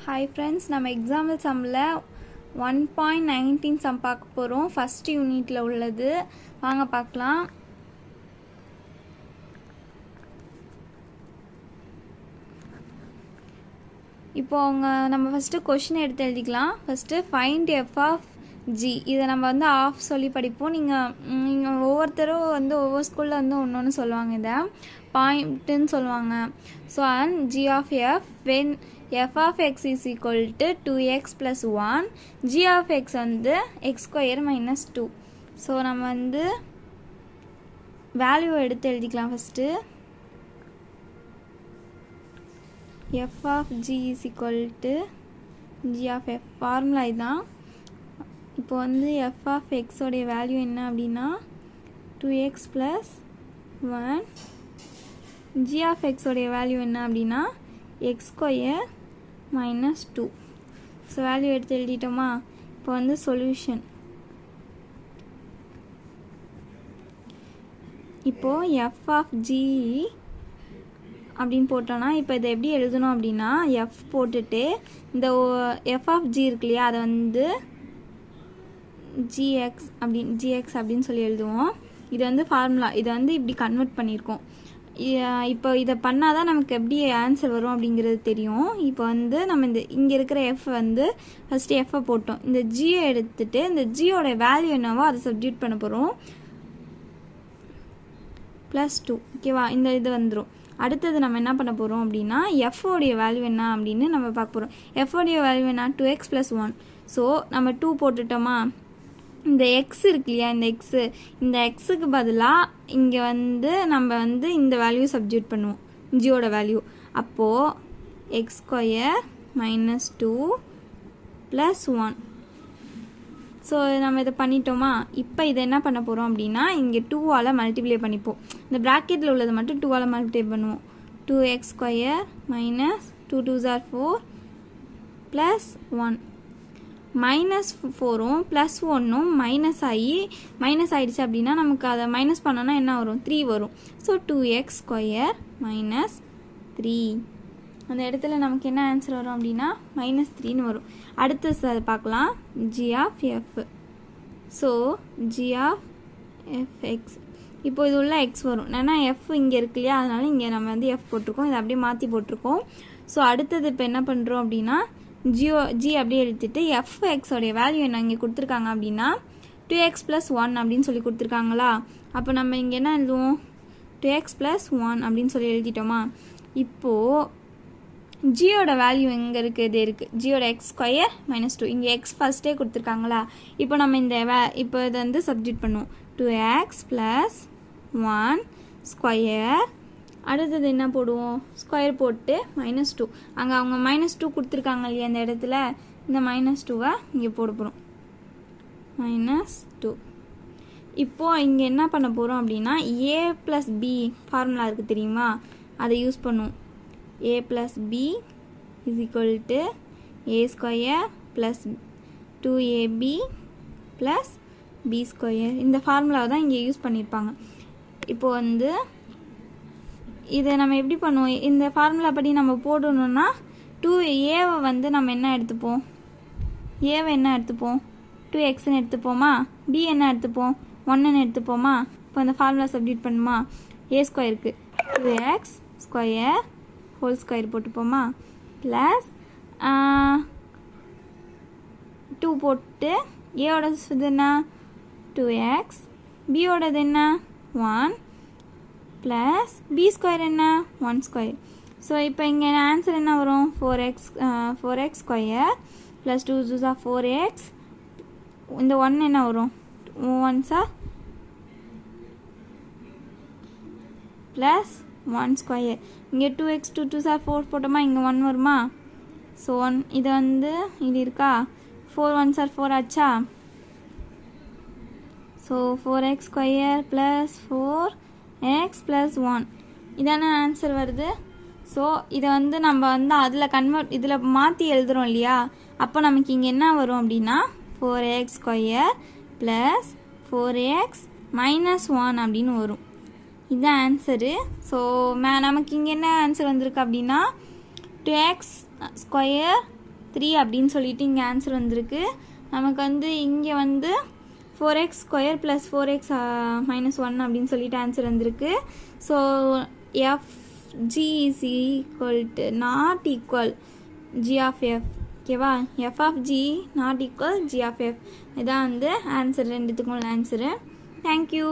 Hi friends, நம்ம example sumல 1.19 sum பார்க்க போறோம். first unitல உள்ளது. வாங்க பார்க்கலாம். இப்போ நம்ம first question எடுத்து எழுதிக்கலாம். first find f of g. இத நம்ம வந்து half சொல்லி படிப்போம். நீங்க ஒவ்வொருத்தரும் வந்து ஒவ்வொரு ஸ்கூல்ல வந்து ஒவ்வொன்னு சொல்லுவாங்க இத. பாயிண்ட்னு சொல்லுவாங்க. So and g of f when f of x is equal to 2x plus 1, g of x வந்து x square minus 2. So நம்ம வந்து வேல்யூ எடுத்து எழுதிக்கலாம் first. f of g is equal to g of f formula இதான். இப்போ வந்து f of x உடைய value என்ன அப்படின்னா 2x plus 1, g of x உடைய வேல்யூ என்ன அப்படின்னா x square minus 2. So value எடுத்து எழுதிட்டோமா. இப்போ வந்து சொல்யூஷன். இப்போது f of g அப்படின்னு போட்டோன்னா இப்போ இதை எப்படி எழுதணும் அப்படின்னா f போட்டுட்டு இந்த f of g இருக்கு இல்லையா அதை வந்து gx அப்படின்னு சொல்லி எழுதுவோம். இது வந்து ஃபார்முலா. இதை வந்து இப்படி கன்வெர்ட் பண்ணியிருக்கோம். இப்போ இதை பண்ணால் தான் நமக்கு எப்படி ஆன்சர் வரும் அப்படிங்கிறது தெரியும். இப்போ வந்து நம்ம இங்கே இருக்கிற எஃப் வந்து ஃபஸ்ட்டு எஃப்பை போட்டோம். இந்த ஜியை எடுத்துட்டு இந்த ஜியோட வேல்யூ என்னவோ அதை சப்ஸ்டிட்யூட் பண்ண போகிறோம். +2 ஓகேவா. இந்த இது வந்துடும். அடுத்தது நம்ம என்ன பண்ண போகிறோம் அப்படின்னா எஃப்ஓடைய வேல்யூ என்ன அப்படின்னு நம்ம பார்க்க போகிறோம். எஃப்ஓடைய வேல்யூ என்ன 2x plus 1. ஸோ நம்ம 2 போட்டுட்டோமா. இந்த எக்ஸ் இருக்கு இல்லையா இந்த எக்ஸுக்கு பதிலாக இங்கே வந்து நம்ம வந்து இந்த வேல்யூ சப்ஸ்டிட்யூட் பண்ணுவோம் ஜியோட வேல்யூ. அப்போது எக்ஸ் ஸ்கொயர் மைனஸ் 2 + 1. ஸோ நம்ம இதை பண்ணிட்டோமா. இப்போ இதை என்ன பண்ண போகிறோம் அப்படின்னா இங்கே 2ஆல் மல்டிப்ளை பண்ணிப்போம். இந்த ப்ராக்கெட்டில் உள்ளது மட்டும் 2ஆல் மல்டிப்ளை பண்ணுவோம். 2x square minus 2 2s are 4 + 1. -4ம் +1ம் மைனஸ் ஆயிடுச்சு அப்படின்னா நமக்கு அதை மைனஸ் பண்ணோன்னா என்ன வரும் 3 வரும். So 2x square minus 3. அந்த இடத்துல நமக்கு என்ன ஆன்சர் வரும் அப்படின்னா -3ன்னு வரும். அடுத்து அதை பார்க்கலாம். g of f. So g of fx. இப்போ இது உள்ள எக்ஸ் வரும். ஏன்னா எஃப் இங்கே இருக்கு இல்லையா அதனால இங்கே நம்ம வந்து எஃப் போட்டிருக்கோம். இதை அப்படியே மாற்றி போட்டிருக்கோம். ஸோ அடுத்தது இப்போ என்ன பண்ணுறோம் அப்படின்னா ஜி அப்படியே எடுத்துட்டு fx உடைய வேல்யூ என்ன இங்கே கொடுத்துருக்காங்க அப்படின்னா 2x plus 1 அப்படின்னு சொல்லி கொடுத்துருக்காங்களா. அப்போ நம்ம இங்கே என்ன எழுதுவோம் 2x plus 1 அப்படின்னு சொல்லி எழுதிட்டோமா. இப்போது ஜியோட வேல்யூ எங்கே இருக்குது இது இருக்குது. ஜியோட x ஸ்கொயர் மைனஸ் 2 இங்கே எக்ஸ் ஃபஸ்ட்டே கொடுத்துருக்காங்களா. இப்போ நம்ம இப்போ இதை வந்து சப்ஸ்டிட்யூட் பண்ணுவோம். 2x plus 1 square. அடுத்தது என்ன போடுவோம் ஸ்கொயர் போட்டு -2. அங்கே அவங்க -2 கொடுத்துருக்காங்க இல்லையா இந்த இடத்துல இந்த -2வை இங்கே போட போகிறோம். -2. இப்போது இங்கே என்ன பண்ண போகிறோம் அப்படின்னா a + b ஃபார்முலா இருக்குது தெரியுமா அதை யூஸ் பண்ணுவோம். a + b = a square + 2ab + b square. இந்த ஃபார்முலாவை தான் இங்கே யூஸ் பண்ணியிருப்பாங்க. இப்போது வந்து இதை நம்ம எப்படி பண்ணுவோம் இந்த ஃபார்முலா படி நம்ம போடணும்னா 2a வந்து நம்ம என்ன எடுத்துப்போம் ஏவை என்ன எடுத்துப்போம் 2xன்னு எடுத்துப்போமா. b என்ன எடுத்துப்போம் 1ன்னு எடுத்துப்போமா. இப்போ அந்த ஃபார்முலா சப்ஸ்டிட்யூட் பண்ணுமா. a ஸ்கொயருக்கு 2x ஸ்கொயர் ஹோல் ஸ்கொயர் போட்டுப்போமா ப்ளஸ் 2 போட்டு ஏவோட இது என்ன 2x பியோடது என்ன 1 ப்ளஸ் பி ஸ்கொயர் என்ன 1 ஸ்கொயர். ஸோ இப்போ இங்கே ஆன்சர் என்ன வரும் 4x square plus 2 2s are 4x. இந்த 1 என்ன வரும் 1s are ப்ளஸ் 1 ஸ்கொயர். இங்கே 2x 2 2s are 4 போட்டோமா இங்கே 1 வருமா. ஸோ 1 இது வந்து இது இருக்கா 4 1s are 4 ஆச்சா. So 4x square plus 4x plus 1 இதான ஆன்சர் வருது. ஸோ இதை வந்து நம்ம வந்து இதில் மாற்றி எழுதுகிறோம் இல்லையா. அப்போ நமக்கு இங்கே என்ன வரும் அப்படின்னா 4x square plus 4x minus 1 அப்படின்னு வரும். இதுதான் ஆன்சரு. ஸோ நமக்கு இங்கே என்ன ஆன்சர் வந்திருக்கு அப்படின்னா 2x ஸ்கொயர் 3 அப்படின்னு சொல்லிட்டு இங்கே ஆன்சர் வந்திருக்கு. நமக்கு வந்து இங்கே வந்து 4x² + 4x - 1 அப்படின்னு சொல்லிட்டு ஆன்சர் வந்திருக்கு. So FG = not equal G of F. ஓகேவா, F of G not equal G of F. இதான் வந்து ஆன்சர், ரெண்டுத்துக்கும் உள்ள ஆன்சரு. தேங்க்யூ.